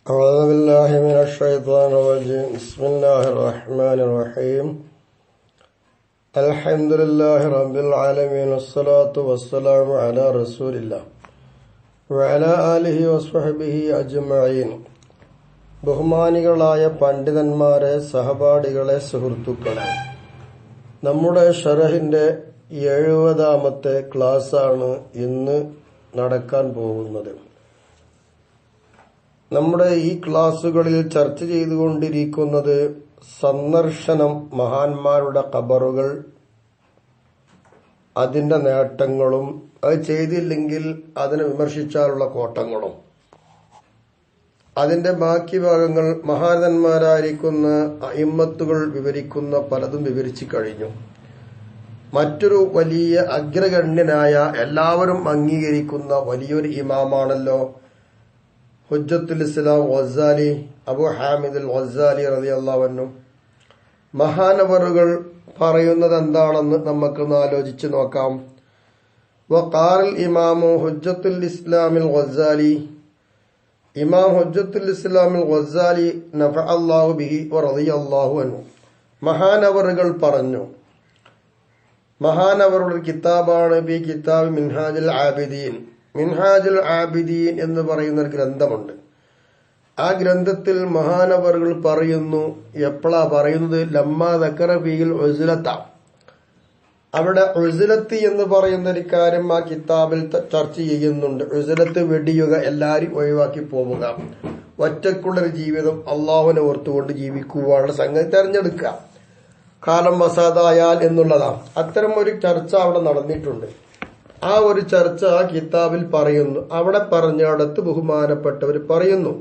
أعوذ بالله من الشيطان الرجيم بسم الله الرحمن الرحيم الحمد لله رب العالمين والصلاة والسلام على رسول الله وعلى آله وصحبه أجمعين. ബഹുമാനികളായ പണ്ഡിതന്മാരെ, സഹപാഠികളെ, സുഹൃത്തുക്കളെ, നമ്മുടെ ഷറഹിന്റെ 70ാമത്തെ ക്ലാസ്സാണ് ഇന്ന് നടക്കാൻ പോകുന്നത്. നമ്മുടെ ഈ ക്ലാസുകളിൽ ചർച്ച ചെയ്തുകൊണ്ടിരിക്കുന്നത് സന്ദർശനം, മഹാന്മാരുടെ ഖബറുകൾ, അതിന്റെ നേട്ടങ്ങളും അത് ചെയ്തില്ലെങ്കിൽ അതിനെ വിമർശിച്ചാലുള്ള കോട്ടങ്ങളും. അതിന്റെ ബാക്കി ഭാഗങ്ങൾ മഹാരഥന്മാരായിരിക്കുന്ന അഇമ്മത്തുകൾ വിവരിക്കുന്ന പലതും വിവരിച്ചു കഴിഞ്ഞു. മറ്റൊരു വലിയ അഗ്രഗണ്യനായ എല്ലാവരും അംഗീകരിക്കുന്ന വലിയൊരു ഇമാമാണല്ലോ ഹുജ്ജത്തുൽ ഇസ്ലാം ഗസാലി, അബു ഹാമിദുൽ ഗസാലി റളിയല്ലാഹു അൻഹു. മഹാനവറുകൾ പറയുന്നത് എന്താണെന്ന് നമുക്കൊന്ന് ആലോചിച്ച് നോക്കാം. വഖാലൽ ഇമാമു ഹുജ്ജത്തുൽ ഇസ്ലാമിൽ ഗസാലി, ഇമാം ഹുജ്ജത്തുൽ ഇസ്ലാമിൽ ഗസാലി നഫഅല്ലാഹു ബിഹി വറളിയല്ലാഹു അൻഹു, മഹാനവറുകൾ പറഞ്ഞു. മഹാനവറുടെ കിതാബാണ് ഈ കിതാബ് മിൻഹാജുൽ ആബിദീൻ. മിൻഹാജുൽ ആബിദീൻ എന്ന് പറയുന്ന ഒരു ഗ്രന്ഥമുണ്ട്. ആ ഗ്രന്ഥത്തിൽ മഹാനവറുകൾ പറയുന്നു. എപ്പോഴാ പറയുന്നത്? ലമ്മാ ദക്കറ ഫീൽ ഉസ്ലത്ത. അവിടെ ഉസ്ലത്ത് എന്ന് പറയുന്ന ഒരു കാര്യം ആ കിതാബിൽ ചർച്ച ചെയ്യുന്നുണ്ട്. ഉസ്ലത്ത് വെടിയുക, എല്ലാരും ഒഴിവാക്കി പോവുക, ഒറ്റക്കുള്ളൊരു ജീവിതം, അള്ളാഹുവിനെ ഓർത്തുകൊണ്ട് ജീവിക്കുവാനുള്ള സംഗതി തെരഞ്ഞെടുക്കുക, കാലം വസാദായാൽ എന്നുള്ളതാണ്. അത്തരം ഒരു ചർച്ച അവിടെ നടന്നിട്ടുണ്ട്. ആ ഒരു ചർച്ച ആ കിതാബിൽ പറയുന്നു. അവിടെ പറഞ്ഞിടത്ത് ബഹുമാനപ്പെട്ടവർ പറയുന്നു,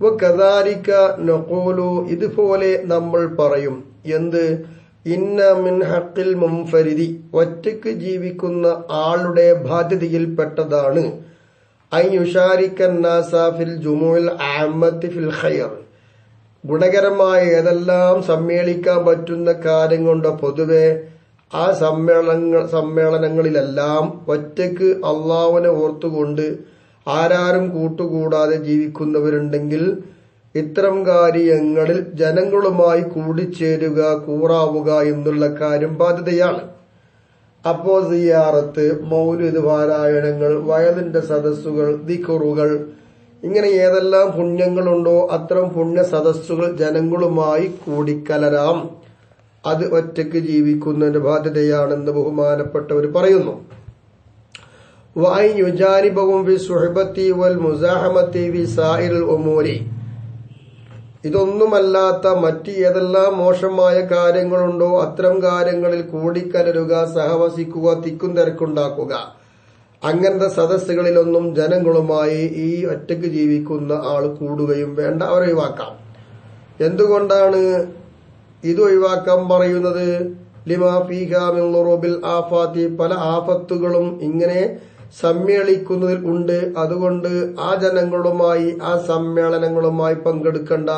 വകദാലിക നഖൂലു, ഇതുപോലെ നമ്മൾ പറയും. എന്ത്? ഇന്ന മിൻ ഹഖിൽ മുൻഫരിദി, ഒറ്റയ്ക്ക് ജീവിക്കുന്ന ആളുടെ ബാധ്യതയിൽപ്പെട്ടതാണ് അൻ യുശാരിക്കൻ നാസ ഫിൽ ജുമുഉൽ ആമ്മത്തി ഫിൽ ഖൈർ, ഗുണകരമായ ഏതെല്ലാം സമ്മേളിക്കാൻ പറ്റുന്ന കാര്യങ്ങളുണ്ട് പൊതുവെ ആ സമ്മേളനങ്ങളിലെല്ലാം ഒറ്റയ്ക്ക് അള്ളാഹുവിനെ ഓർത്തുകൊണ്ട് ആരാരും കൂട്ടുകൂടാതെ ജീവിക്കുന്നവരുണ്ടെങ്കിൽ ഇത്തരം കാര്യങ്ങളിൽ ജനങ്ങളുമായി കൂടിച്ചേരുക, കൂറാവുക എന്നുള്ള കാര്യം ബാധ്യതയാണ്. അപ്പോ സിയാറത്ത്, മൗലിദ് പാരായണങ്ങൾ, വയലിന്റെ സദസ്സുകൾ, ദിക്റുകൾ, ഇങ്ങനെ ഏതെല്ലാം പുണ്യങ്ങളുണ്ടോ അത്തരം പുണ്യ സദസ്സുകൾ ജനങ്ങളുമായി കൂടിക്കലരാം. അത് ഒറ്റയ്ക്ക് ജീവിക്കുന്നതിന്റെ ബാധ്യതയാണെന്ന് ബഹുമാനപ്പെട്ടവർ പറയുന്നു. വഅൻ യുജാനിബഹും ഫി സുഹബത്തി വൽ മുസാഹമത്തി ഫി സായിറിൽ ഉമൂരി, ഇതൊന്നുമല്ലാത്ത മറ്റ് ഏതെല്ലാം മോശമായ കാര്യങ്ങളുണ്ടോ അത്തരം കാര്യങ്ങളിൽ കൂടിക്കലരുക, സഹവസിക്കുക, തിക്കും തിരക്കുണ്ടാക്കുക. അങ്ങനത്തെ സദസ്സുകളിലൊന്നും ജനങ്ങളുമായി ഈ ഒറ്റയ്ക്ക് ജീവിക്കുന്ന ആൾ കൂടുകയും വേണ്ട, അവരെ ഒഴിവാക്കാം. എന്തുകൊണ്ടാണ് ഇത് ഒഴിവാക്കാൻ പറയുന്നത്? ലിമാ ഫീഹാ മിൻ ളുറൂബിൽ ആഫാത്തി, പല ആഫത്തുകളും ഇങ്ങനെ സമ്മേളിക്കുന്നതിൽ ഉണ്ട്. അതുകൊണ്ട് ആ ജനങ്ങളുമായി, ആ സമ്മേളനങ്ങളുമായി പങ്കെടുക്കേണ്ട.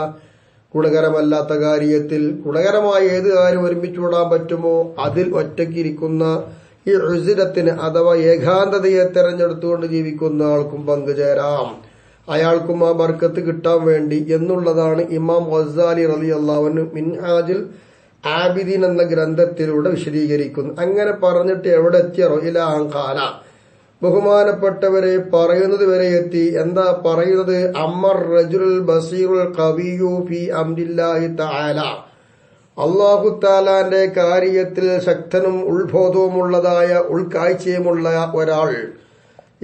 ഗുണകരമല്ലാത്ത കാര്യത്തിൽ, ഗുണകരമായ ഏത് കാര്യം ഒരുമിച്ച് വിടാൻ പറ്റുമോ അതിൽ ഒറ്റയ്ക്കിരിക്കുന്ന ഈ ഉസ്രത്തിന് അഥവാ ഏകാന്തതയെ തെരഞ്ഞെടുത്തുകൊണ്ട് ജീവിക്കുന്ന ആൾക്കും പങ്കുചേരാം, അയാൾക്കും ആ ബർക്കത്ത് കിട്ടാൻ വേണ്ടി എന്നുള്ളതാണ് ഇമാം ഗസാലി റളിയല്ലാഹു അൻഹു മിൻഹാജുൽ ആബിദീൻ എന്ന ഗ്രന്ഥത്തിലൂടെ വിശദീകരിക്കുന്നു. അങ്ങനെ പറഞ്ഞിട്ട് എവിടെ എത്തിയറോ? ഇലാ ഖാല, ബഹുമാനപ്പെട്ടവരെ പറയുന്നത് വരെ എത്തി. എന്താ പറയുന്നത്? അമ്മർ റജുലുൽ ബസീറുൽ ഖവിയ്യു ഫീ അംരില്ലാഹി തആല, അല്ലാഹു തആലാന്റെ കാര്യത്തിൽ ശക്തനും ഉൾബോധവുമുള്ളതായ ഉൾക്കാഴ്ചയുമുള്ള ഒരാൾ,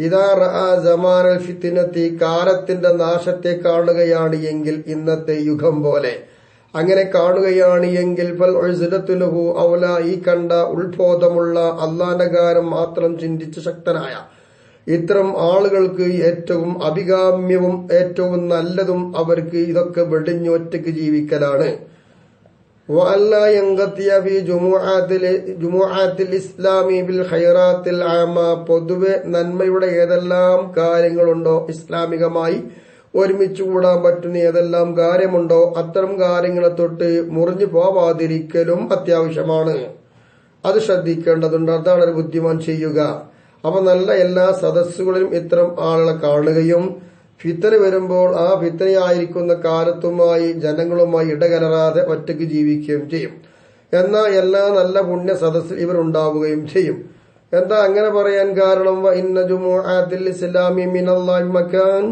ഇദാ റഅ സമാനൽ ഫിത്നത്തി, കാലത്തിന്റെ നാശത്തെ കാണുകയാണ് എങ്കിൽ, ഇന്നത്തെ യുഗം പോലെ അങ്ങനെ കാണുകയാണ് എങ്കിൽ, ഫൽ ഉസ്ലത്തു ലഹു ഔല, ഈ കണ്ട ഉൾബോധമുള്ള അല്ലാഹുവിന്റെ കാര്യം മാത്രം ചിന്തിച്ച് ശക്തനായ ഇത്തരം ആളുകൾക്ക് ഏറ്റവും അഭികാമ്യവും ഏറ്റവും നല്ലതും അവർക്ക് ഇതൊക്കെ വെടിഞ്ഞ് ഒറ്റയ്ക്ക് ജീവിക്കലാണ്. വഅല്ലാ യൻഖതിയ ഫീ ജുമുഅത്തിൽ ഇസ്ലാമി ബിൽ ഖൈറാത്തിൽ ആമ, പൊതുവെ നന്മയുടെ ഏതെല്ലാം കാര്യങ്ങളുണ്ടോ, ഇസ്ലാമികമായി ഒരുമിച്ച് കൂടാൻ പറ്റുന്ന ഏതെല്ലാം കാര്യമുണ്ടോ അത്തരം കാര്യങ്ങളെ തൊട്ട് മുറിഞ്ഞു പോവാതിരിക്കലും അത്യാവശ്യമാണ്. അത് ശ്രദ്ധിക്കേണ്ടതുണ്ട്. അതാണ് ഒരു ബുദ്ധിമാൻ ചെയ്യുക. അപ്പൊ നല്ല എല്ലാ സദസ്സുകളിലും ഇത്തരം ആളുകളെ കാണുകയും ഫിത്തന വരുമ്പോൾ ആ ഫിത്തനയായിരിക്കുന്ന കാലത്തുമായി ജനങ്ങളുമായി ഇടകലരാതെ ഒറ്റയ്ക്ക് ജീവിക്കുകയും ചെയ്യും. എന്നാൽ എല്ലാ നല്ല പുണ്യ സദസ്സിൽ ഇവരുണ്ടാവുകയും ചെയ്യും. എന്താ അങ്ങനെ പറയാൻ കാരണം? ഇന്ന ജുമുഅത്തിൽ ഇസ്ലാമി മിനല്ലാഹി മകാൻ,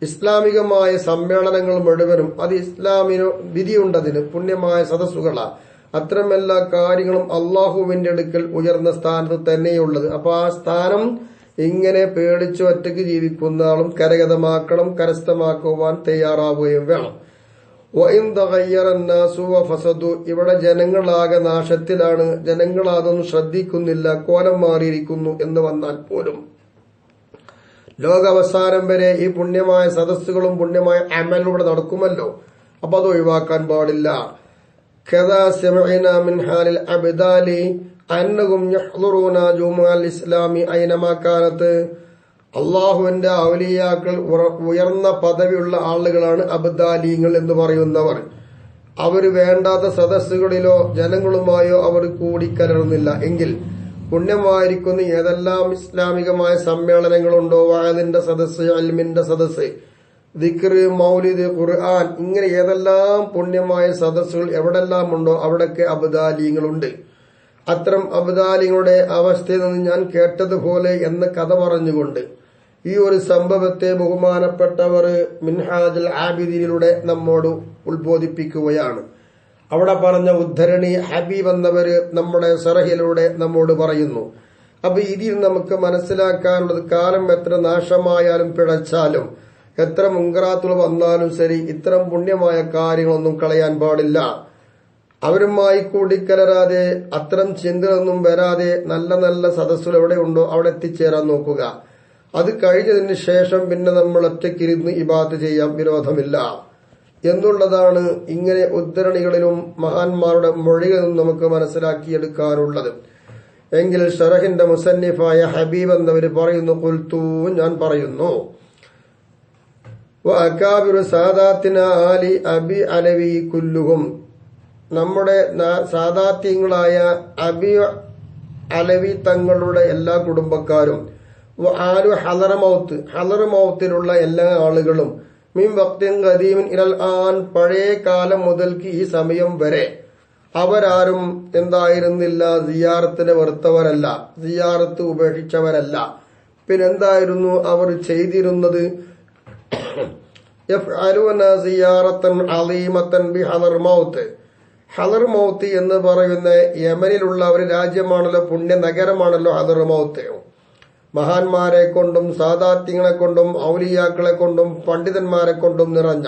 ഇസ്ലാമികമായ സമ്മേളനങ്ങൾ മുഴുവനും അത് ഇസ്ലാമിന് വിധിയുണ്ടതിന് പുണ്യമായ സദസ്സുകളാ. അത്തരം എല്ലാ കാര്യങ്ങളും അള്ളാഹുവിന്റെ അടുക്കൽ ഉയർന്ന സ്ഥാനത്ത് തന്നെയുള്ളത്. അപ്പൊ ആ സ്ഥാനം ഇങ്ങനെ പേടിച്ച് ഒറ്റയ്ക്ക് ജീവിക്കുന്ന ആളും കരഗതമാക്കണം, കരസ്ഥമാക്കുവാൻ തയ്യാറാവുകയും വേണം. ഇവിടെ ജനങ്ങളാകെ നാശത്തിലാണ്, ജനങ്ങൾ അതൊന്നും ശ്രദ്ധിക്കുന്നില്ല, കോലം മാറിയിരിക്കുന്നു എന്ന് വന്നാൽ പോലും ലോകാവസാനം വരെ ഈ പുണ്യമായ സദസ്സുകളും പുണ്യമായ അമലിലൂടെ നടക്കുമല്ലോ. അപ്പൊ അത് ഒഴിവാക്കാൻ പാടില്ല. അള്ളാഹുവിന്റെ ഔലിയാക്കൾ ഉയർന്ന പദവിയുള്ള ആളുകളാണ് അബ്ദാലിങ്ങൾ എന്ന് പറയുന്നവർ. അവര് വേണ്ടാത്ത സദസ്സുകളിലോ ജനങ്ങളുമായോ അവർ കൂടിക്കലരുന്നില്ല. എങ്കിൽ പുണ്യമായിരിക്കുന്ന ഏതെല്ലാം ഇസ്ലാമികമായ സമ്മേളനങ്ങളുണ്ടോ, വഅദിന്റെ സദസ്സ്, ഇൽമിന്റെ സദസ്സ്, ദിക്ർ, മൗലിദ്, ഖുർആൻ, ഇങ്ങനെ ഏതെല്ലാം പുണ്യമായ സദസ്സുകൾ എവിടെല്ലാം ഉണ്ടോ അവിടൊക്കെ അബ്ദാലിങ്ങളുണ്ട്. അത്തരം അബ്ദാലിങ്ങളുടെ അവസ്ഥയിൽ നിന്ന് ഞാൻ കേട്ടതുപോലെ എന്ന് കഥ പറഞ്ഞുകൊണ്ട് ഈ ഒരു സംഭവത്തെ ബഹുമാനപ്പെട്ടവർ മിൻഹാജുൽ ആബിദീനിലൂടെ നമ്മോട് ഉത്ബോധിപ്പിക്കുകയാണ്. അവിടെ പറഞ്ഞ ഉദ്ധരണി ഹബീബ് എന്നവര് നമ്മുടെ സറഹിലൂടെ നമ്മോട് പറയുന്നു. അപ്പൊ ഇതിൽ നമുക്ക് മനസ്സിലാക്കാനുള്ളത്, കാലം എത്ര നാശമായാലും പിഴച്ചാലും എത്ര മുങ്കറാത്തുകൾ വന്നാലും ശരി, ഇത്തരം പുണ്യമായ കാര്യങ്ങളൊന്നും കളയാൻ പാടില്ല. അവരുമായി കൂടിക്കലരാതെ അത്തരം ചിന്തകളൊന്നും വരാതെ നല്ല നല്ല സദസ്സുകൾ എവിടെയുണ്ടോ അവിടെ എത്തിച്ചേരാൻ നോക്കുക. അത് കഴിഞ്ഞതിന് ശേഷം പിന്നെ നമ്മൾ ഒറ്റയ്ക്കിരുന്ന് ഇബാദത്ത് ചെയ്യാൻ വിരോധമില്ല എന്നുള്ളതാണ് ഇങ്ങനെ ഉദ്ധരണികളിലും മഹാന്മാരുടെ മൊഴികളിലും നമുക്ക് മനസ്സിലാക്കിയെടുക്കാനുള്ളത്. എങ്കിൽ ഷറഹിന്റെ മുസന്നിഫായ ഹബീബ് എന്നവര് പറയുന്നു, ഖുൽതു, ഞാൻ പറയുന്നു, വഅകാബിറു സാദാത്തിന ആലി അബി അലവി കുല്ലുഹും, നമ്മുടെ സാദാത്യങ്ങളായ അബി അലവി തങ്ങളുടെ എല്ലാ കുടുംബക്കാരും, ആലു ഹലറമൗത്ത്, ഹലറമൗത്തിലുള്ള എല്ലാ ആളുകളും, മിൻ വഖ്തിൻ ഖദീമിൻ ഇലൽ ആൻ, പഴയ കാലം മുതൽക്ക് ഈ സമയം വരെ അവരാരും എന്തായിരുന്നില്ല, സിയാറത്തിനെ വെറുത്തവരല്ല, സിയാറത്ത് ഉപേക്ഷിച്ചവരല്ല. പിന്നെന്തായിരുന്നു അവർ ചെയ്തിരുന്നത്? യഫ്അലൂന സിയാറത്തൻ അളീമത്തൻ ബി ഹലർമൗത്ത്. ഹലർമൗത്ത് എന്ന് പറയുന്ന യമനിലുള്ള ഒരു രാജ്യമാണല്ലോ, പുണ്യ നഗരമാണല്ലോ ഹലർമൗത്ത്. മഹാന്മാരെ കൊണ്ടും സാദാത്യങ്ങളെ കൊണ്ടും ഔലിയാക്കളെ കൊണ്ടും പണ്ഡിതന്മാരെ കൊണ്ടും നിറഞ്ഞ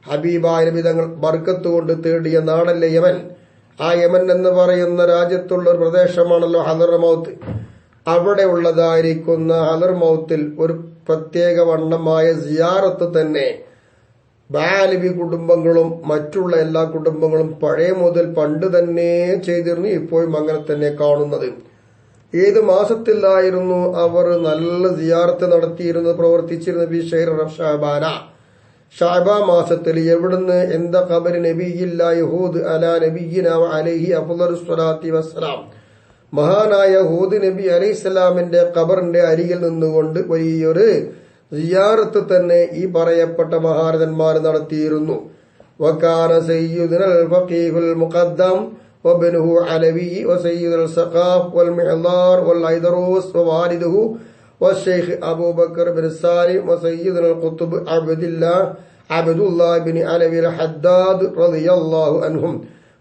ഹബീബായ നബി തങ്ങൾ ബർക്കത്ത് കൊണ്ട് തേടിയ നാടല്ലേ യമൻ. ആ യമൻ എന്ന് പറയുന്ന രാജ്യത്തുള്ള ഒരു പ്രദേശമാണല്ലോ ഹലർമൗത്ത്. അവിടെ ഉള്ളതായിരിക്കുന്ന ഹലർമൗത്തിൽ ഒരു പ്രത്യേക വണ്ണമായ സിയാറത്ത് തന്നെ ബാലിബി കുടുംബങ്ങളും മറ്റുള്ള എല്ലാ കുടുംബങ്ങളും പഴയ മുതൽ പണ്ട് തന്നെ ചെയ്തിരുന്നു. ഇപ്പോഴും അങ്ങനെ തന്നെ കാണുന്നത്. ഏത് മാസത്തിലായിരുന്നു അവർ നല്ല സിയാറത്ത് നടത്തിയിരുന്നത്, പ്രവർത്തിച്ചിരുന്നത്? ബി ഷഹ്ർ ഷഅബാന, ഷഅബാൻ മാസത്തിൽ. എവിടുന്ന്? എന്താ ഖബർ നബിയില്ലാഹി ഹൂദ് അലാ നബിയിന അലൈഹി അഫ്ളലുസ് സ്വലാത്തി വസ്സലാം, മഹാനായ ഹൂദ് നബി അലൈഹിസ്സലാമിന്റെ ഖബറിന്റെ അരികിൽ നിന്നുകൊണ്ട് വലിയൊരു സിയാറത്ത് തന്നെ ഈ പറയപ്പെട്ട മഹാരഥന്മാർ നടത്തിയിരുന്നു. വകാന സയ്യിദുനൽ ഫഖീഹുൽ മുഖദ്ദം وابنه علوي وسيد السقاف والمحضار والعيدروس ووالده والشيخ أبو بكر بن سالم وسيدنا القطب عبد الله بن علوي الحداد رضي الله عنهم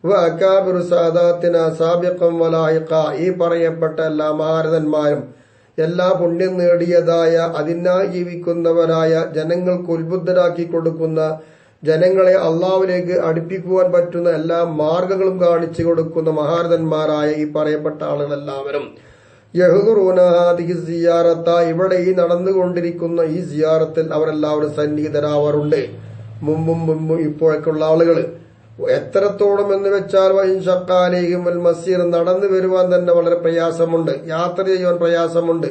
وأكابر ساداتنا سابقا ولاحقا. ഈ പറയപ്പെട്ട എല്ലാ മഹാരഥന്മാരും എല്ലാ പുണ്യം നേടിയതായ അതിനായി ജീവിക്കുന്നവരായ ജനങ്ങൾക്ക് ഉത്ബുദ്ധരാക്കി കൊടുക്കുന്ന, ജനങ്ങളെ അള്ളാഹുവിലേക്ക് അടുപ്പിക്കുവാൻ പറ്റുന്ന എല്ലാ മാർഗങ്ങളും കാണിച്ചു കൊടുക്കുന്ന മഹാരഥന്മാരായ ഈ പറയപ്പെട്ട ആളുകളെല്ലാവരും യഹ്ദുറൂന ഹാദിഹി സിയാറത്ത, ഇവിടെ ഈ നടന്നുകൊണ്ടിരിക്കുന്ന ഈ സിയാറത്തിൽ അവരെല്ലാവരും സന്നിഹിതരാവാറുണ്ട്. മുമ്പും ഇപ്പോഴൊക്കെയുള്ള ആളുകൾ എത്രത്തോളം എന്ന് വെച്ചാൽ വൈൻഷക്കാലേയും മസീർ, നടന്നു വരുവാൻ തന്നെ വളരെ പ്രയാസമുണ്ട്, യാത്ര ചെയ്യുവാൻ പ്രയാസമുണ്ട്.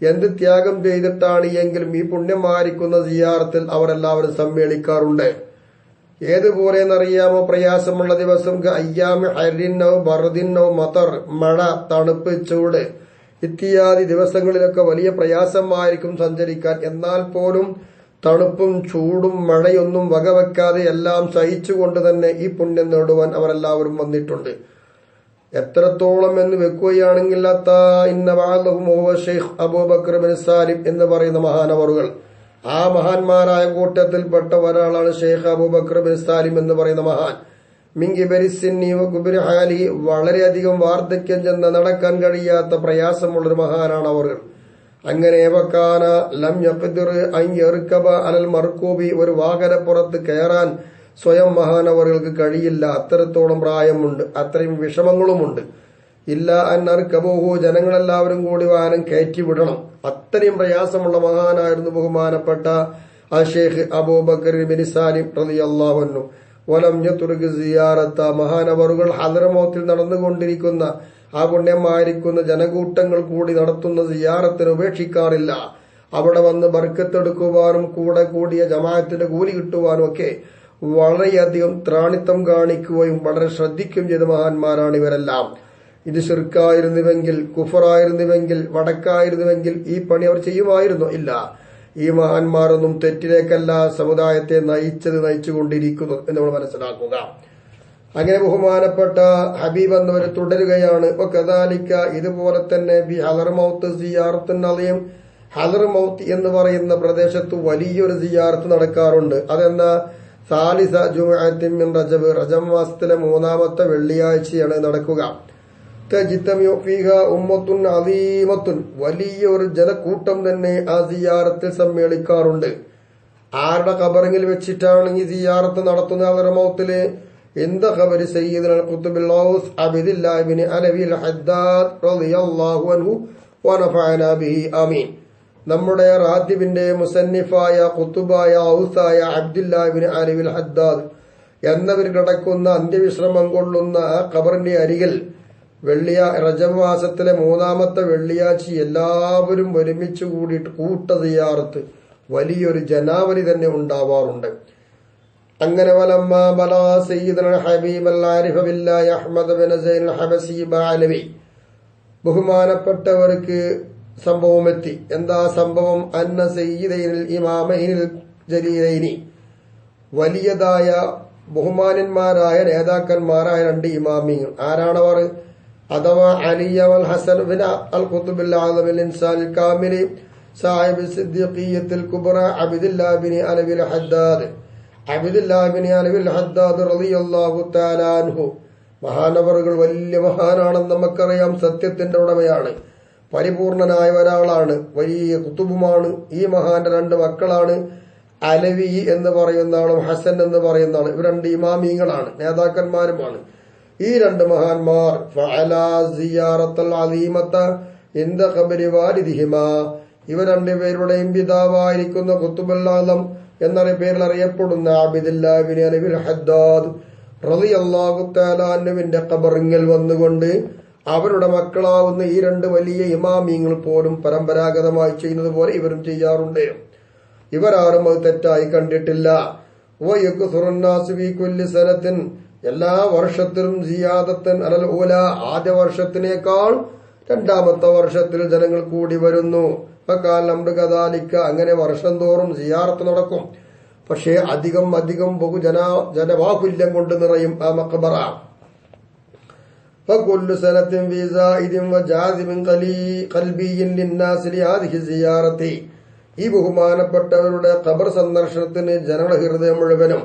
എന്ത് ത്യാഗം ചെയ്തിട്ടാണ് എങ്കിലും ഈ പുണ്യമായിരിക്കുന്ന സിയാറത്തിൽ അവരെല്ലാവരും സമ്മേളിക്കാറുണ്ട്. ഏതുപോലെ എന്നറിയാമോ? പ്രയാസമുള്ള ദിവസം അയ്യാമി ഹരിന്നോ ബർദിന്നോ മതർ, മഴ, തണുപ്പ്, ചൂട് ഇത്യാദി ദിവസങ്ങളിലൊക്കെ വലിയ പ്രയാസമായിരിക്കും സഞ്ചരിക്കാൻ. എന്നാൽ പോലും തണുപ്പും ചൂടും മഴയൊന്നും വകവെക്കാതെ എല്ലാം സഹിച്ചുകൊണ്ട് തന്നെ ഈ പുണ്യം നേടുവാൻ അവരെല്ലാവരും വന്നിട്ടുണ്ട്. എത്രത്തോളം എന്ന് വെക്കുകയാണെങ്കിൽ ഷെയ്ഖ് അബൂബക്കർ ബിൻ സാലിം എന്ന് പറയുന്ന മഹാനവറുകൾ, ആ മഹാന്മാരായ കൂട്ടത്തിൽപ്പെട്ട ഒരാളാണ് ഷെയ്ഖ് അബൂബക്കർ ബിൻ സാലിം എന്ന് പറയുന്ന മഹാൻ. ഹാലി, വളരെയധികം വാർദ്ധക്യം ചെന്ന് നടക്കാൻ കഴിയാത്ത പ്രയാസമുള്ളൊരു മഹാനാണ് അവർ. അങ്ങനെ വക്കാന ലം യഖ്ദിർ അൻ യർകബ അലൽ മർകൂബി, ഒരു വാഹനപ്പുറത്ത് കയറാൻ സ്വയം മഹാനവറുകൾക്ക് കഴിയില്ല. അത്രത്തോളം പ്രായമുണ്ട്, അത്രയും വിഷമങ്ങളുമുണ്ട്. ഇല്ല അന്നർകബൂഹു, ജനങ്ങളെല്ലാവരും കൂടി വാഹനം കയറ്റിവിടണം. അത്രയും പ്രയാസമുള്ള മഹാനായിരുന്നു ബഹുമാനപ്പെട്ട ഷെയ്ഖ് അബൂബക്കർ ബിൻ സാലിം റളിയല്ലാഹു അൻഹു. വലം യതുർക് സിയാറത്ത, മഹാനവറുകൾ ഹദ്റമൗത്തിൽ നടന്നുകൊണ്ടിരിക്കുന്ന ആ പുണ്യമായിരിക്കുന്ന ജനകൂട്ടങ്ങൾ കൂടി നടത്തുന്ന സിയാറത്തിന് ഉപേക്ഷിക്കാറില്ല. അവിടെ വന്ന് ബർക്കത്തെടുക്കുവാനും കൂടെ കൂടിയ ജമാഅത്തിന്റെ കൂലി കിട്ടുവാനും ഒക്കെ വളരെയധികം ത്രാണിത്തം കാണിക്കുകയും വളരെ ശ്രദ്ധിക്കുകയും ചെയ്ത മഹാന്മാരാണ് ഇവരെല്ലാം. ഇത് ശിർക്കായിരുന്നുവെങ്കിൽ, കുഫറായിരുന്നുവെങ്കിൽ, വടക്കായിരുന്നുവെങ്കിൽ ഈ പണി അവർ ചെയ്യുമായിരുന്നോ? ഇല്ല. ഈ മഹാന്മാരൊന്നും തെറ്റിലേക്കല്ല സമുദായത്തെ നയിച്ചുകൊണ്ടിരിക്കുന്നു എന്ന് നമ്മൾ മനസ്സിലാക്കുക. അങ്ങനെ ബഹുമാനപ്പെട്ട ഹബീബ് എന്നവർ തുടരുകയാണ്. കദാലിക്ക, ഇതുപോലെ തന്നെ ബി ഹദർമൗത്ത് സിയാറത്തുൻ അളീം, ഹദർമൗത്ത് എന്ന് പറയുന്ന പ്രദേശത്ത് വലിയൊരു സിയാറത്ത് നടക്കാറുണ്ട്. അതെന്നാ സാലിസ ജുമുഅത്തിൻ മിൻ റജബ്, റജബ് മാസത്തിലെ 3-ാമത്തെ വെള്ളിയാഴ്ചയാണ് നടക്കുക. തജ്തമിഉ ഫീഹാ ഉമ്മത്തുൻ അളീമത്തുൻ, വലിയൊരു ജനക്കൂട്ടം തന്നെ ആ സിയാറത്തിൽ സമ്മേളിക്കാറുണ്ട്. ആരുടെ ഖബറിൽ വെച്ചിട്ടാണ് ഈ സിയാറത്ത് നടത്തുന്ന ഹദർമൗത്തില്? ഇന്ദ ഖബരി സയ്യിദുൽ ഖുത്ബുൽ ഔസ് അബ്ദുല്ലാഹ് ഇബ്നു അലവി അൽ ഹദ്ദാദ് റളിയല്ലാഹു അൻഹു വനഫഅനാ ബിഹി ആമീൻ. നമ്മുടെ റാത്തിബിന്റെ മുസന്നിഫായ ഖുത്ബായ ഔസായ അബ്ദുല്ലാഹ് ഇബ്നു അലവി അൽ ഹദ്ദാദ് എന്നവർ കിടക്കുന്ന അന്ത്യവിശ്രമം കൊള്ളുന്ന ആ ഖബറിന്റെ അരികിൽ റജബ് മാസത്തിലെ 3-ാമത്തെ വെള്ളിയാഴ്ച എല്ലാവരും ഒരുമിച്ച് കൂടിയിട്ട് കൂട്ട സിയാറത്ത്, വലിയൊരു ജനാവലി തന്നെ ഉണ്ടാവാറുണ്ട്. അങ്ങനെ വലമ്മ ബലഗ സയ്യിദുൽ ഹബീബ് അൽ ആരിഫ ബില്ലാഹി അഹ്മദ് ബിൻ സൈൻ അൽ ഹബസി ബഅലവി, ബഹുമാനപ്പെട്ടവർക്ക് സംഭവമെത്തി. എന്താ സംഭവം? അന്ന സയ്യിദൈനിൽ ഇമാമൈനിൽ ജലീലൈനി, വലിയതായ ബഹുമാനന്മാരായ നേതാക്കന്മാരായ 2 ഇമാമിങ്ങൾ. ആരാണവർ? അഥവാ അലിയ വൽ ഹസൻ ബിൻ അൽ ഖുത്ബുൽ ആദം അൽ ഇൻസാൻ അൽ കാമിൽ സാഹിബ് സിദ്ദീഖിയത്തുൽ കുബ്ര അബ്ദുല്ലാഹ് ബിൻ അലവി അൽ ഹദ്ദാദ്, അബ്ദുല്ലാഹ് ബിൻ അലവി അൽ ഹദ്ദാദ് റളിയല്ലാഹു തആല അൻഹു. മഹാനവറുകൾ വലിയ മഹാനാണെന്ന് നമുക്കറിയാം. സത്യത്തിന്റെ ഉടമയാണ്, പരിപൂർണനായ ഒരാളാണ്, വലിയ കുത്തുബുമാണ്. ഈ മഹാന്റെ 2 മക്കളാണ് അലവി എന്ന് പറയുന്ന ആളും ഹസൻ എന്ന് പറയുന്ന ആളും. ഇവർ 2 ഇമാമിങ്ങളാണ്, നേതാക്കന്മാരുമാണ്. ഈ 2 മഹാന്മാർ ഫഅലാ സിയാറത്തുൽ അലീമത ഇൻദ ഖബരി വാലിദിഹിമാ, ഇവർ 2 പേരുടെയും പിതാവായിരിക്കുന്ന ഖുത്ബുൽ ആദം എന്ന പേരിൽ അറിയപ്പെടുന്ന അബ്ദുല്ലാഹ് ഇബ്നു അലവി അൽ ഹദ്ദാദ് റളിയല്ലാഹു തആല അൻഹുവിന്റെ ഖബറിൽ വന്നുകൊണ്ട് അവരുടെ മക്കളാവുന്ന ഈ 2 വലിയ ഇമാമിങ്ങൾ പോലും പരമ്പരാഗതമായി ചെയ്യുന്നത് പോലെ ഇവരും ചെയ്യാറുണ്ട്. ഇവരാരും അത് തെറ്റായി കണ്ടിട്ടില്ല. എല്ലാ വർഷത്തിലും സിയാദത്തൻ അലൽ ഊല, ആദ്യ വർഷത്തിനേക്കാൾ 2-ാമത്തെ വർഷത്തിൽ ജനങ്ങൾ കൂടി വരുന്നു. കദാലിക്ക, അങ്ങനെ വർഷം തോറും സിയാറത്ത് നടക്കും. പക്ഷേ അധികം ജനബാഹുല്യം കൊണ്ട് നിറയും ആ മഖബറ. ഫകുല്ലു സനത്തിൻ ഫീ സായിദിൻ വജാദിബിൻ ഖൽബിയ്യിൻ ലിന്നാസ് ലിഹാദിഹി സിയാറത്തി, ഈ ബഹുമാനപ്പെട്ടവരുടെ ഖബർ സന്ദർശനത്തിന് ജനങ്ങളുടെ ഹൃദയം മുഴുവനും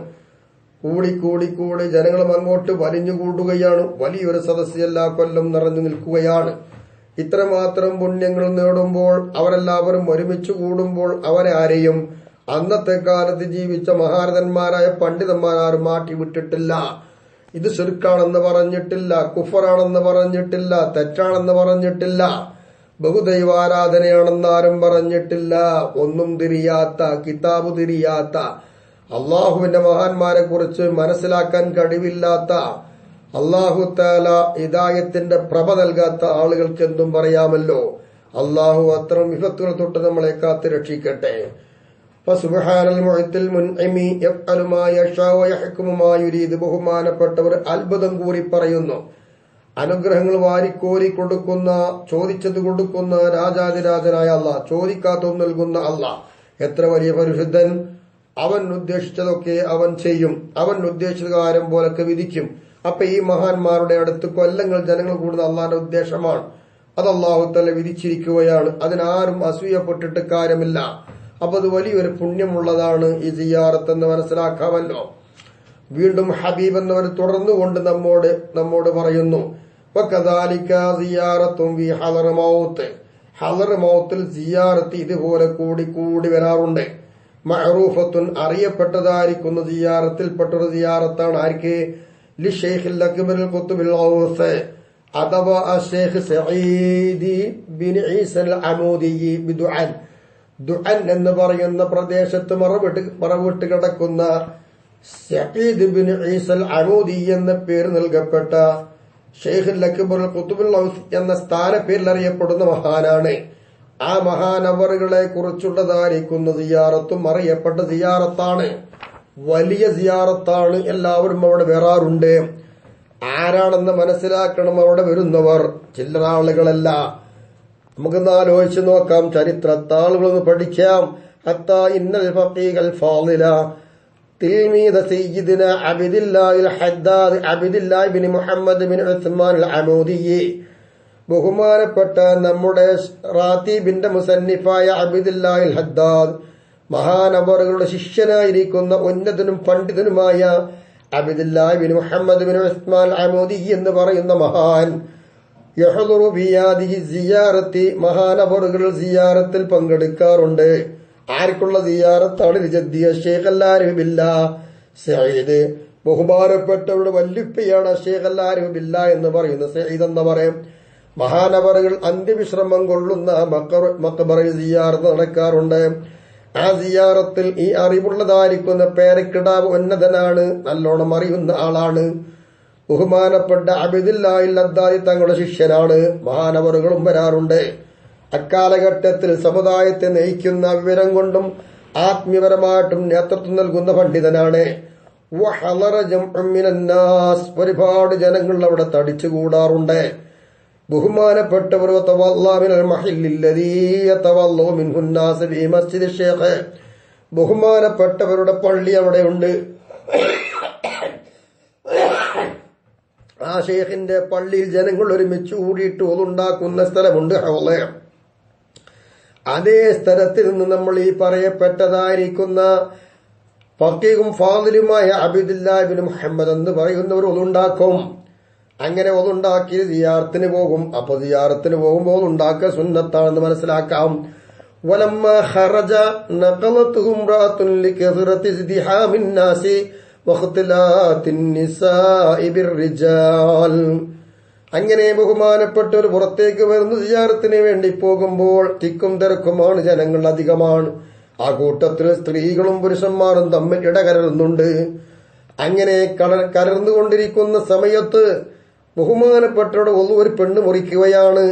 കൂടി ജനങ്ങളും അങ്ങോട്ട് വലിഞ്ഞുകൂടുകയാണ്. വലിയൊരു സദസ്സ് എല്ലാ കൊല്ലം നിറഞ്ഞു നിൽക്കുകയാണ്. ഇത്രമാത്രം പുണ്യങ്ങൾ നേടുമ്പോൾ, അവരെല്ലാവരും ഒരുമിച്ച് കൂടുമ്പോൾ അവരെ ആരെയും അന്നത്തെ കാലത്ത് ജീവിച്ച മഹാരഥന്മാരായ പണ്ഡിതന്മാരും മാറ്റിവിട്ടിട്ടില്ല. ഇത് ശിർക്കാണെന്ന് പറഞ്ഞിട്ടില്ല, കുഫറാണെന്ന് പറഞ്ഞിട്ടില്ല, തെറ്റാണെന്ന് പറഞ്ഞിട്ടില്ല, ബഹുദൈവാരാധനയാണെന്നാരും പറഞ്ഞിട്ടില്ല. ഒന്നും തിരിയാത്ത, കിതാബ് തിരിയാത്ത, അള്ളാഹുവിന്റെ മഹാന്മാരെ കുറിച്ച് മനസ്സിലാക്കാൻ കഴിവില്ലാത്ത, അള്ളാഹു തആല ഹിദായത്തിന്റെ പ്രഭ നൽകാത്ത ആളുകൾക്ക് എന്തും പറയാമല്ലോ. അള്ളാഹു അത്തരം വിപത്തുകൾ തൊട്ട് നമ്മളെ കാത്ത് രക്ഷിക്കട്ടെ. ഫസുബ്ഹാനൽ മുഅത്തിൽ മുൻഇമി യഫ്അലു മാ യശാ വയഹ്കുമു മാ യുരീദ്, ബഹുമാനപ്പെട്ടവർ അത്ഭുതം കൂറി പറയുന്നു. അനുഗ്രഹങ്ങൾ വാരിക്കോരി കൊടുക്കുന്ന, ചോദിച്ചത് കൊടുക്കുന്ന രാജാതിരാജനായ അള്ളാഹ്, ചോദിക്കാത്തതും നൽകുന്ന അള്ളാഹ്. എത്ര വലിയ പരിശുദ്ധൻ! അവൻ ഉദ്ദേശിച്ചതൊക്കെ അവൻ ചെയ്യും, അവൻ ഉദ്ദേശിച്ച കാര്യം പോലൊക്കെ വിധിക്കും. അപ്പൊ ഈ മഹാന്മാരുടെ അടുത്ത് കൊല്ലങ്ങൾ ജനങ്ങൾ കൂടുന്ന അള്ളാന്റെ ഉദ്ദേശമാണ്. അത് അള്ളാഹു തആല വിധിച്ചിരിക്കുകയാണ്. അതിനാരും അസൂയപ്പെട്ടിട്ട് കാര്യമില്ല. അപ്പൊ അത് വലിയൊരു പുണ്യമുള്ളതാണ് ഈ സിയാറത്ത് എന്ന് മനസ്സിലാക്കാമല്ലോ. വീണ്ടും ഹബീബ് എന്നവർ തുടർന്നുകൊണ്ട് നമ്മോട് പറയുന്നു, വകദാലിക സിയാറത്തും ഫീ ഹളർ മൗത്ത്. ഹളർ മൗത്തിൽ സിയാറത്ത് ഇതുപോലെ കൂടി വരാറുണ്ട്. മഅറൂഫത്തുൻ, അറിയപ്പെട്ടതായിരിക്കുന്ന സിയാറത്തിൽപ്പെട്ടൊരു സിയാറത്താണ് ആർക്ക്? ലി ഷെയ്ഖിൽ അക്ബറിൽ ഖുത്ബിൽ ഔസ് അഥവാ അഷ്ശൈഖ് സഈദ് ബിൻ ഈസ അൽ അമൂദി ബിദുഅൻ. ദുഅൻ എന്ന് പറയുന്ന പ്രദേശത്ത് മറവിട്ട് കിടക്കുന്ന സഈദ് ബിൻ ഈസ അൽ അമൂദി എന്ന പേര് നൽകപ്പെട്ട ഷെയ്ഖുൽ അക്ബറുൽ ഖുത്ബുൽ ഔസ് എന്ന സ്ഥാനപ്പേരിൽ അറിയപ്പെടുന്ന മഹാനാണ്. ആ മഹാനവറുകളെ കുറിച്ചുള്ളതായിരിക്കുന്ന സിയാറത്തും അറിയപ്പെട്ട സിയാറത്താണ്, വലിയ സിയാറത്താണ്. എല്ലാവരും അവിടെ വരാറുണ്ട്. ആരാണെന്ന് മനസ്സിലാക്കണം. അവിടെ വരുന്നവർ ചില്ലറ ആളുകളല്ല. നമുക്കൊന്ന് ആലോചിച്ച് നോക്കാം, ചരിത്രത്താളുകളൊന്ന് പഠിക്കാം. ഹത്താ ഇന്നൽ ഫഖീഹൽ ഫാളില തിൽമീദ സയ്യിദിന അബ്ദുല്ലാഹിൽ ഹദ്ദാദ് അബ്ദുല്ലാഹി ബിൻ മുഹമ്മദ് ബിൻ ഉസ്മാൻ അൽ അമൂദി, ബഹുമാനപ്പെട്ട നമ്മുടെ റാത്തീബിന്റെ മുസന്നിഫായ അബ്ദുല്ലാഹിൽ ഹദ്ദാദ്, മഹാനവറുകളുടെ ശിഷ്യനായിരിക്കുന്ന ഉന്നതനും പണ്ഡിതനുമായ അബ്ദുല്ലാഹി ബിൻ മുഹമ്മദ് ബിൻ ഉസ്മാൻ അൽ അമൂദി എന്ന് പറയുന്ന മഹാൻ യഹ്ദുറു ഫീ ഹാദിഹി സിയാറത്തി, മഹാനവറുകൾ സിയാറത്തിൽ പങ്കെടുക്കാറുണ്ട്. ആർക്കുള്ള സിയാറത്താണ്? ലിജദ്ദിയ ശൈഖ് അൽ ആരിഫ് ബില്ലാഹ് സഈദ്, ബഹുമാനപ്പെട്ടവരുടെ വല്യുപ്പയാണ് ശൈഖ് അൽ ആരിഫ് ബില്ലാഹ് എന്ന് പറയുന്ന സഈദ് എന്ന് പറയും. മഹാനവറുകൾ അന്ത്യവിശ്രമം കൊള്ളുന്ന മഖബറയിൽ സിയാറത്ത് നടക്കാറുണ്ട്. ആ സിയാറത്തിൽ ഈ അറിവുള്ളതായിരിക്കുന്ന പേരക്കിടാവ് ഉന്നതനാണ്, നല്ലോണം അറിയുന്ന ആളാണ്. ബഹുമാനപ്പെട്ട അബ്ദുല്ലാഹിൽ ഹദ്ദാദി തങ്ങളുടെ ശിഷ്യനാണ്. മഹാനവറുകളും വരാറുണ്ട്. അക്കാലഘട്ടത്തിൽ സമുദായത്തെ നയിക്കുന്ന വിവരം കൊണ്ടും ആത്മീയപരമായിട്ടും നേതൃത്വം നൽകുന്ന പണ്ഡിതനാണ്. ഒരുപാട് ജനങ്ങൾ അവിടെ തടിച്ചുകൂടാറുണ്ട്. ബഹുമാനപ്പെട്ടവർ ബഹുമാനപ്പെട്ടവരുടെ പള്ളി അവിടെയുണ്ട്. ആ ഷേഖിന്റെ പള്ളിയിൽ ജനങ്ങൾ ഒരുമിച്ച് കൂടിയിട്ട് അതുണ്ടാക്കുന്ന സ്ഥലമുണ്ട്. അതേ സ്ഥലത്തിൽ നിന്ന് നമ്മൾ ഈ പറയപ്പെട്ടതായിരിക്കുന്ന ഫഖീഹും ഫാദിലുമായ അബ്ദുല്ലാഹി ബിൻ മുഹമ്മദ് എന്ന് പറയുന്നവർ ഒതുണ്ടാക്കും. അങ്ങനെ ഒതുണ്ടാക്കി സിയാറത്തിന് പോകും. അപ്പൊ സിയാറത്തിന് പോകുമ്പോൾ ഉണ്ടാക്കുക സുന്നത്താണെന്ന് മനസ്സിലാക്കാം. വലമ്മ ഖറജ നഖലതുഹു ഇംറഅത്തുൻ ലികസറതി ഇസ്തിഹാമിൻ നാസി വഖ്തിലാത്തിൻ നിസാഇ ബിർറിജാൽ. അങ്ങനെ ബഹുമാനപ്പെട്ടവർ പുറത്തേക്ക് വരുന്ന സിയാറത്തിന് വേണ്ടി പോകുമ്പോൾ തിക്കും തിരക്കുമാണ്, ജനങ്ങൾ അധികമാണ്. ആ കൂട്ടത്തിൽ സ്ത്രീകളും പുരുഷന്മാരും തമ്മിൽ ഇടകലരുന്നുണ്ട്. അങ്ങനെ കലർന്നുകൊണ്ടിരിക്കുന്ന സമയത്ത് ബഹുമാനപ്പെട്ടവരുടെ ഒരു പെണ്ണ് മുറിക്കുകയാണ്.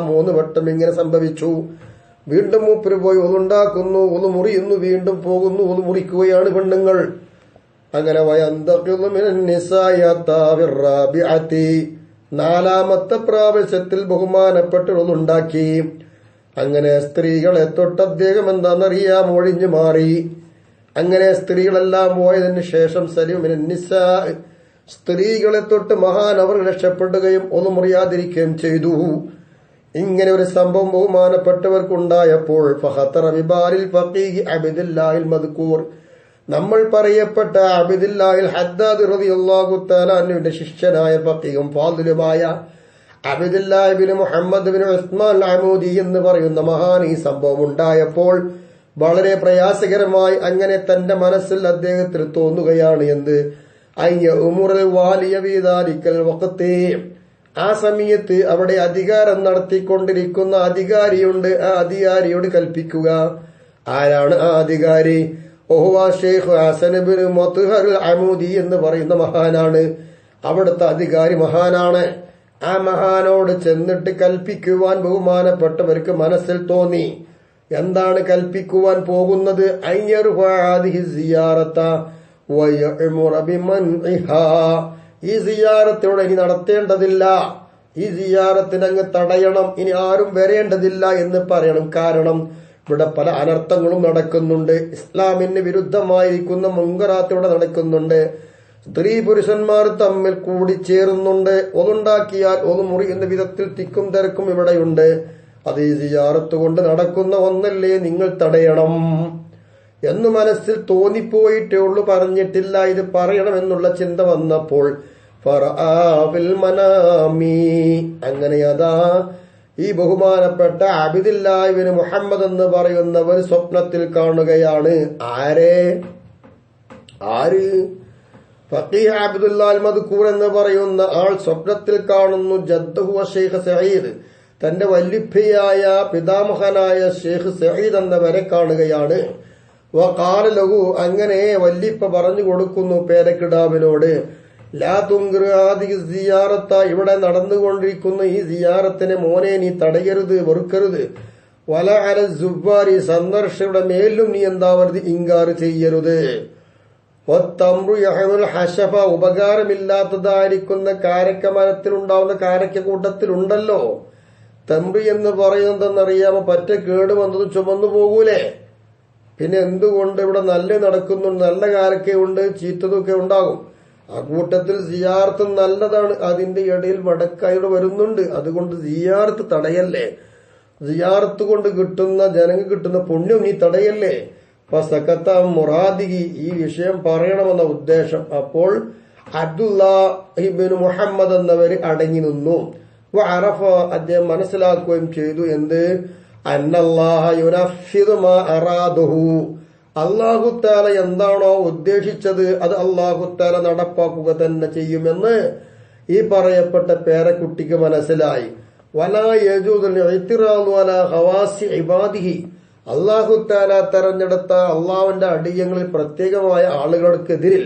3 വട്ടം ഇങ്ങനെ സംഭവിച്ചു. വീണ്ടും മൂപ്പര് പോയി ഒന്നുണ്ടാക്കുന്നു, ഒന്ന് മുറിയുന്നു, വീണ്ടും പോകുന്നു, ഒന്ന് മുറിക്കുകയാണ് പെണ്ണുങ്ങൾ. അങ്ങനെ 4ാമത്തെ പ്രാവശ്യത്തിൽ ബഹുമാനപ്പെട്ടതൊന്നുണ്ടാക്കി. അങ്ങനെ സ്ത്രീകളെ തൊട്ട് അദ്ദേഹം എന്താണെന്നറിയാം, ഒഴിഞ്ഞു മാറി. അങ്ങനെ സ്ത്രീകളെല്ലാം പോയതിന് ശേഷം സലിമിനിസാ, സ്ത്രീകളെ തൊട്ട് മഹാനവർ രക്ഷപ്പെടുകയും ഒന്നും മുറിയാതിരിക്കുകയും ചെയ്തു. ഇങ്ങനെ ഒരു സംഭവം ബഹുമാനപ്പെട്ടവർക്കുണ്ടായപ്പോൾ ഫഖത്തറ ബിബാലിൽ ഫഖീഹ് അബ്ദുല്ലാഹിൽ മദ്കൂർ, നമ്മൾ പറയപ്പെട്ട അബ്ദുല്ലാഹിൽ ഹദ്ദാദ് റളിയല്ലാഹു തആല അൻഹുവിന്റെ ശിഷ്യനായ ഫഖീഹും ഫാദിലുമായ അബ്ദുല്ലാഹി ബിൻ മുഹമ്മദ് ബിൻ ഉസ്മാൻ അൽ അമൂദി എന്ന് പറയുന്ന മഹാൻ ഈ സംഭവം ഉണ്ടായപ്പോൾ വളരെ പ്രയാസകരമായി അങ്ങനെ തന്റെ മനസ്സിൽ അദ്ദേഹത്തിന് തോന്നുകയാണ് എന്ത്, ആ സമയത്ത് അവിടെ അധികാരം നടത്തിക്കൊണ്ടിരിക്കുന്ന അധികാരിയുണ്ട്. ആ അധികാരിയോട് കൽപ്പിക്കുക. ആരാണ് ആ അധികാരി? ഷെയ്ഖ് ഹസൻ ബിൻ മുത്ഹർ അൽ അമൂദി എന്ന് പറയുന്ന മഹാനാണ്. അവിടുത്തെ അധികാരി മഹാനാണ്. ആ മഹാനോട് ചെന്നിട്ട് കൽപ്പിക്കുവാൻ ബഹുമാനപ്പെട്ടവർക്ക് മനസ്സിൽ തോന്നി. എന്താണ് കൽപ്പിക്കുവാൻ പോകുന്നത്? ഈ സിയാറത്തോടെ ഇനി നടത്തേണ്ടതില്ല, ഈ സിയാറത്തിനങ്ങ് തടയണം, ഇനി ആരും വരേണ്ടതില്ല എന്ന് പറയണം. കാരണം ഇവിടെ പല അനർത്ഥങ്ങളും നടക്കുന്നുണ്ട്. ഇസ്ലാമിന് വിരുദ്ധമായിരിക്കുന്ന മുൻകറാത്ത് ഇവിടെ നടക്കുന്നുണ്ട്. സ്ത്രീ പുരുഷന്മാർ തമ്മിൽ കൂടിച്ചേരുന്നുണ്ട്. ഒന്നുണ്ടാക്കിയാൽ ഒന്ന് മുറിയുന്ന വിധത്തിൽ തിക്കും തിരക്കും ഇവിടെയുണ്ട്. അത് ഈ സിയാറത്ത് കൊണ്ട് നടക്കുന്ന ഒന്നല്ലേ, നിങ്ങൾ തടയണം എന്ന് മനസ്സിൽ തോന്നിപ്പോയിട്ടേ ഉള്ളൂ, പറഞ്ഞിട്ടില്ല. ഇത് പറയണമെന്നുള്ള ചിന്ത വന്നപ്പോൾ അങ്ങനെ അതാ ഈ ബഹുമാനപ്പെട്ട അബ്ദുല്ലാഹ് ഇബ്നു മുഹമ്മദ് എന്ന് പറയുന്നവർ സ്വപ്നത്തിൽ കാണുകയാണ്. ആര്? ഫഖീഹ് അബ്ദുല്ലാഹ് അൽ-മദ്കൂർ എന്ന് പറയുന്ന ആൾ സ്വപ്നത്തിൽ കാണുന്നു. ജദ്ദഹു ശൈഖ് സഈദ്, തന്റെ വല്ലിപ്പയായ പിതാമഹനായ ശൈഖ് സഈദ് എന്നവരെ കാണുകയാണ്. വഖാല ലഹു, അങ്ങനെ വല്ലിപ്പ പറഞ്ഞു കൊടുക്കുന്നു പേരക്കിടാവിനോട്, ലാ തുൻകിർ ഹാദിഹി സിയാറത്ത, ഇവിടെ നടന്നുകൊണ്ടിരിക്കുന്ന ഈ സിയാറത്തിനെ മോനെ നീ തടയരുത്, വെറുക്കരുത്. വല അല സുബ്ബാരി, സന്ദർശകരുടെ മേലും നീ എന്താവരുത്, ഇൻകാർ ചെയ്യരുത്. വത്തംറു യഹ്മുൽ ഹശഫ, ഉപകാരമില്ലാത്തതായിരിക്കുന്ന കാരക്ക മരത്തിലുണ്ടാവുന്ന കാരക്ക കൂട്ടത്തിലുണ്ടല്ലോ. തംറി എന്ന് പറയുന്നതെന്നറിയാമോ? പറ്റ കേട് വന്നതും ചുമന്നു പോകൂലേ? പിന്നെ എന്തുകൊണ്ട് ഇവിടെ നല്ല നടക്കുന്നുണ്ട്, നല്ല കാരക്കയുണ്ട്, ചീത്തതൊക്കെ ഉണ്ടാകും. ആ കൂട്ടത്തിൽ സിയാറത്ത് നല്ലതാണ്. അതിന്റെ ഇടയിൽ വടക്കായോട് വരുന്നുണ്ട്. അതുകൊണ്ട് സിയാറത്ത് തടയല്ലേ. സിയാറത്ത് കൊണ്ട് കിട്ടുന്ന ജനങ്ങൾക്ക് കിട്ടുന്ന പുണ്യം നീ തടയല്ലേ. ഫസകത മുറാദിഹി, ഈ വിഷയം പറയണമെന്ന ഉദ്ദേശം. അപ്പോൾ അബ്ദുല്ലാഹ് ഇബ്നു മുഹമ്മദ് എന്നവര് അടങ്ങി നിന്നു. വഅറഫ, അദ്ദേഹം മനസ്സിലാക്കുകയും ചെയ്തു. എന്ത്? അന്നല്ലാഹ യുനഫിദു മാ അറാദഹു, അല്ലാഹു തആല എന്താണോ ഉദ്ദേശിച്ചത് അത് അല്ലാഹു തആല നടപ്പാക്കുക തന്നെ ചെയ്യുമെന്ന് ഈ പറയപ്പെട്ട പേരക്കുട്ടിക്ക് മനസ്സിലായി. വലാ യജൂദുൽ ഇഅ്തിറാദു അലാ ഖവാസി ഇബാദിഹി, അല്ലാഹു തആല തെരഞ്ഞെടുത്ത അള്ളാഹുവിന്റെ അടിയങ്ങളിൽ പ്രത്യേകമായ ആളുകൾക്കെതിരിൽ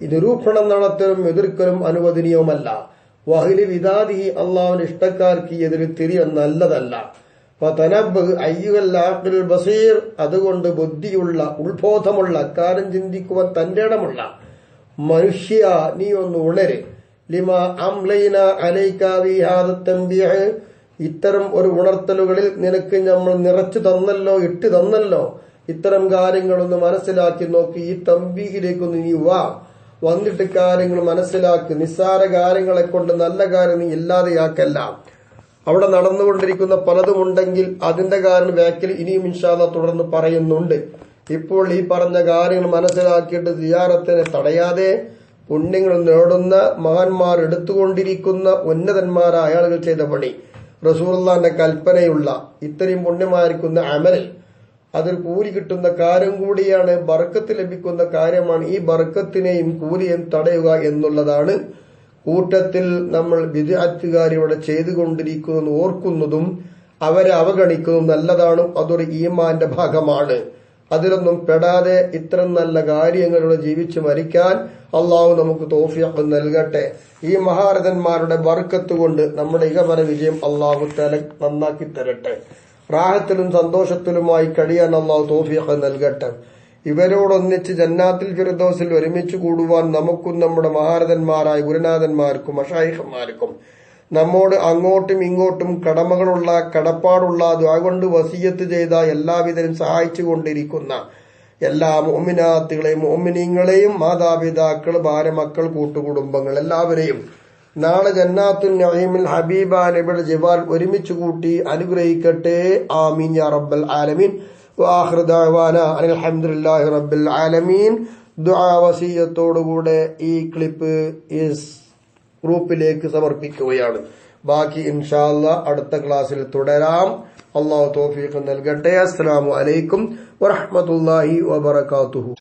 നിരൂപണം നടത്തലും എതിർക്കലും അനുവദനീയവുമല്ല. വഹ്ലി വിദാദിഹി, അള്ളാഹുവിന്റെ ഇഷ്ടക്കാർക്ക് എതിരിൽ തിരിയാൻ നല്ലതല്ല. ഫതനബ്ബഹ് അയ്യുഹൽ ആഖിൽ ബസീർ, അതുകൊണ്ട് ബുദ്ധിയുള്ള ഉത്ബോധമുള്ള അക്കാര്യം ചിന്തിക്കുവാൻ തന്റെ ഇടമുള്ള മനുഷ്യ നീ ഒന്ന് ഉണര്. ലിമാ അംലൈന അലൈക ബിഹാദ തൻബീഹ്, ഇത്തരം ഒരു ഉണർത്തലുകളിൽ നിനക്ക് നമ്മൾ നിറച്ചു തന്നല്ലോ, ഇട്ട് തന്നല്ലോ. ഇത്തരം കാര്യങ്ങളൊന്ന് മനസ്സിലാക്കി നോക്കി. ഈ തൻബീഹിലേക്കൊന്ന് നീ വന്നിട്ട് കാര്യങ്ങൾ മനസ്സിലാക്കി. നിസ്സാര കാര്യങ്ങളെ കൊണ്ട് നല്ല കാര്യം നീ ഇല്ലാതെയാക്കല്ല. അവിടെ നടന്നുകൊണ്ടിരിക്കുന്ന പലതുമുണ്ടെങ്കിൽ അതിന്റെ കാരണം വേക്കിൽ ഇനിയും ഇൻഷാ അല്ലാഹ് തുടർന്ന് പറയുന്നുണ്ട്. ഇപ്പോൾ ഈ പറഞ്ഞ കാര്യങ്ങൾ മനസ്സിലാക്കിയിട്ട് സിയാറത്തിനെ തടയാതെ പുണ്യങ്ങൾ നേടുന്ന മഹാന്മാർ എടുത്തുകൊണ്ടിരിക്കുന്ന ഉന്നതന്മാരായ ആളുകൾ ചെയ്ത പണി, റസൂലുള്ളാഹിന്റെ കൽപ്പനയുള്ള ഇത്രയും പുണ്യമായിരിക്കുന്ന അമൽ, അതിൽ കൂലി കിട്ടുന്ന കാര്യം കൂടിയാണ്, ബർക്കത്ത് ലഭിക്കുന്ന കാര്യമാണ്. ഈ ബർക്കത്തിനെയും കൂലിയും തടയുക എന്നുള്ളതാണ്. കൂട്ടത്തിൽ നമ്മൾ ബിദ്അത്തുകാർ ഇവിടെ ചെയ്തുകൊണ്ടിരിക്കുന്നത് ഓർക്കുന്നതും അവരെ അവഗണിക്കുന്നതും നല്ലതാണ്. അതൊരു ഈമാന്റെ ഭാഗമാണ്. അതിലൊന്നും പെടാതെ ഇത്തരം നല്ല കാര്യങ്ങളിലൂടെ ജീവിച്ചു മരിക്കാൻ അള്ളാഹു നമുക്ക് തൗഫീഖ് നൽകട്ടെ. ഈ മഹാരഥന്മാരുടെ ബർക്കത്ത് കൊണ്ട് നമ്മുടെ ഇഹപര വിജയം അള്ളാഹു തആല നന്നാക്കി തരട്ടെ. റാഹത്തിലും സന്തോഷത്തിലുമായി കഴിയാൻ അള്ളാഹു തൗഫീഖ് നൽകട്ടെ. ഇവരോടൊന്നിച്ച് ജന്നാത്തിൽ ഫിർദൗസിൽ ഒരുമിച്ച് കൂടുവാൻ നമുക്കും നമ്മുടെ മഹാരഥന്മാരായ ഗുരുനാഥന്മാർക്കും മശായിഖന്മാർക്കും നമ്മോട് അങ്ങോട്ടും ഇങ്ങോട്ടും കടമകളുള്ള കടപ്പാടുള്ള ദുആ കൊണ്ട് വസിയത്ത് ചെയ്ത എല്ലാവിധരും സഹായിച്ചുകൊണ്ടിരിക്കുന്ന എല്ലാ മുഅ്മിനാത്തുകളെയും മുഅ്മിനീങ്ങളെയും മാതാപിതാക്കൾ, ഭാര്യമക്കൾ, കൂട്ടുകുടുംബങ്ങൾ എല്ലാവരെയും നാളെ ജന്നാത്തുൽ നഈമിൽ ഹബീബ നബിയുടെ ജിവാർ ഒരുമിച്ച് കൂട്ടി അനുഗ്രഹിക്കട്ടെ. ആമീൻ യാ റബ്ബൽ ആലമീൻ. വആഖിറു ദഅവാന അൽഹംദുലില്ലാഹി റബ്ബിൽ ആലമീൻ. ദുആ വസിയത്തോടുകൂടെ ഈ ക്ലിപ്പ് ഗ്രൂപ്പിലേക്ക് സമർപ്പിക്കുകയാണ്. ബാക്കി ഇൻഷാ അല്ലാഹ് അടുത്ത ക്ലാസ്സിൽ തുടരാം. അല്ലാഹു തൗഫീഖ് നൽകട്ടെ. അസ്സലാമു അലൈക്കും വറഹ്മത്തുള്ളാഹി വബറകാതുഹു.